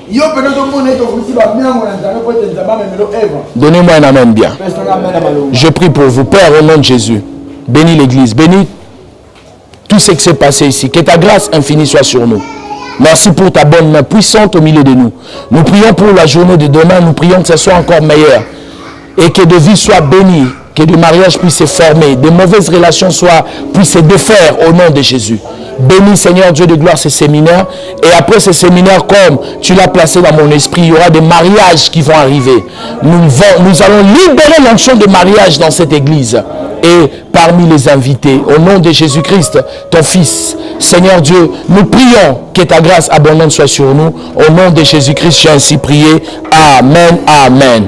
Donnez-moi un amen bien. Je prie pour vous, Père, au nom de Jésus. Bénis l'Église, bénis tout ce qui s'est passé ici. Que ta grâce infinie soit sur nous. Merci pour ta bonne main puissante au milieu de nous. Nous prions pour la journée de demain. Nous prions que ce soit encore meilleur. Et que de vie soit bénie. Que du mariage puisse se former. De mauvaises relations puissent se défaire au nom de Jésus. Bénis Seigneur Dieu de gloire ce séminaire. Et après ce séminaire, comme tu l'as placé dans mon esprit, il y aura des mariages qui vont arriver. Nous allons libérer l'onction de mariage dans cette église. Et parmi les invités, au nom de Jésus-Christ, ton Fils, Seigneur Dieu, nous prions que ta grâce abondante soit sur nous. Au nom de Jésus-Christ, j'ai ainsi prié. Amen, amen.